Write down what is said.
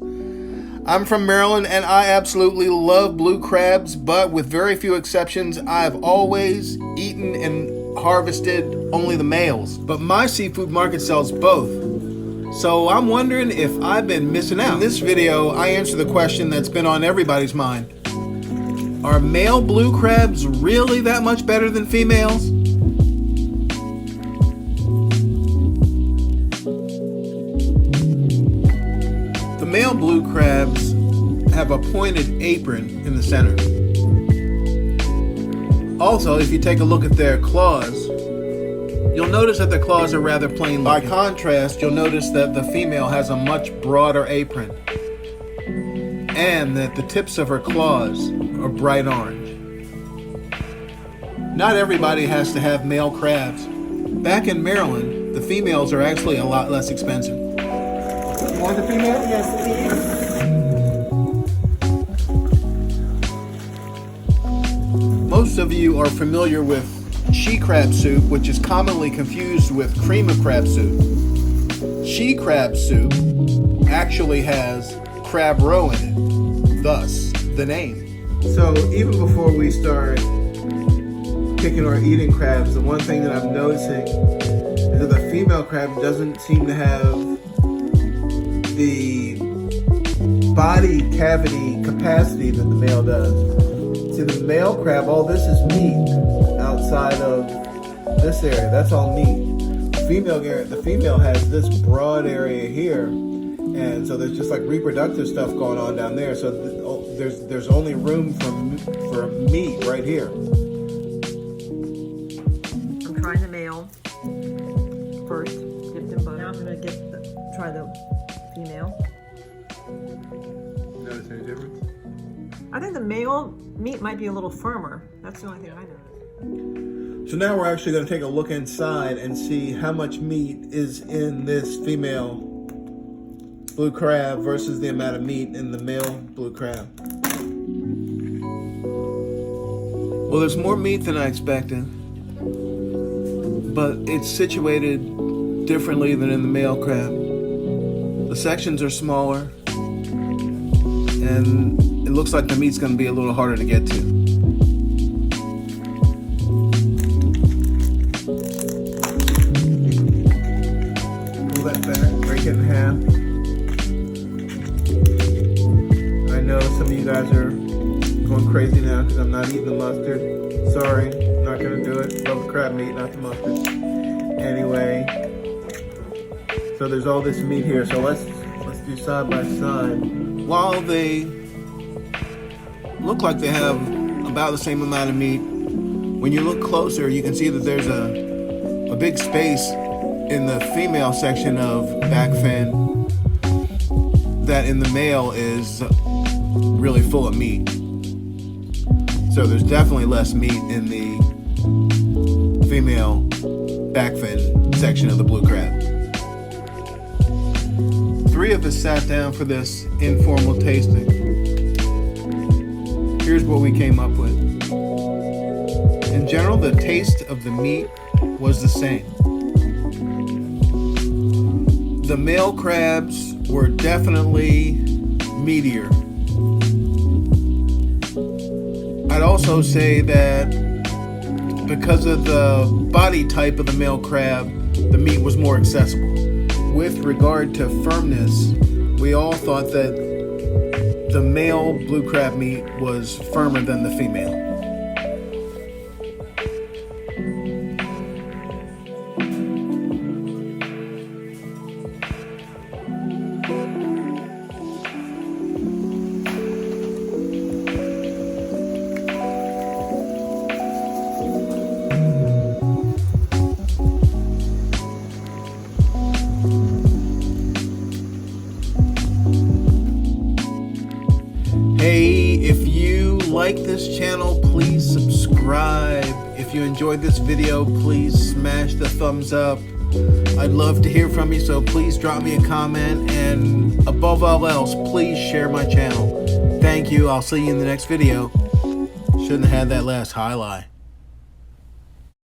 I'm from Maryland and I absolutely love blue crabs, but with very few exceptions, I've always eaten and harvested only the males. But my seafood market sells both. So I'm wondering if I've been missing out. In this video, I answer the question that's been on everybody's mind. Are male blue crabs really that much better than females? The male blue crabs have a pointed apron in the center. Also, if you take a look at their claws, you'll notice that the claws are rather plain looking. By contrast, you'll notice that the female has a much broader apron and that the tips of her claws are bright orange. Not everybody has to have male crabs. Back in Maryland, the females are actually a lot less expensive. You want the female? Yes, please. Most of you are familiar with she crab soup, which is commonly confused with cream of crab soup. She crab soup actually has crab roe in it, thus the name. So even before we start picking or eating crabs, the one thing that I'm noticing is that the female crab doesn't seem to have the body cavity capacity that the male does. See, the male crab, all this is meat outside of this area. That's all meat. The female has this broad area here, and so there's just like reproductive stuff going on down there. So there's only room for meat right here. I'm trying the male first, dipped in butter. Now I'm gonna try the female. Notice any difference? I think the male meat might be a little firmer. That's the only thing I noticed. So now we're actually going to take a look inside and see how much meat is in this female blue crab versus the amount of meat in the male blue crab. Well, there's more meat than I expected, but it's situated differently than in the male crab. The sections are smaller, and it looks like the meat's going to be a little harder to get to. Pull that back, break it in half. I know some of you guys are going crazy now because I'm not eating the mustard. Sorry, not going to do it. Love the crab meat, not the mustard. Anyway, so there's all this meat here. So let's do side by side. While they look like they have about the same amount of meat, when you look closer, you can see that there's a big space in the female section of back fin that in the male is really full of meat. So there's definitely less meat in the female back fin section of the blue crab. 3 of us sat down for this informal tasting. Here's what we came up with. In general, the taste of the meat was the same. The male crabs were definitely meatier. I'd also say that because of the body type of the male crab, the meat was more accessible. With regard to firmness, we all thought that the male blue crab meat was firmer than the female. Hey, if you like this channel, please subscribe. If you enjoyed this video, please smash the thumbs up. I'd love to hear from you, so please drop me a comment, and above all else, please share my channel. Thank you. I'll see you in the next video. Shouldn't have had that last highlight.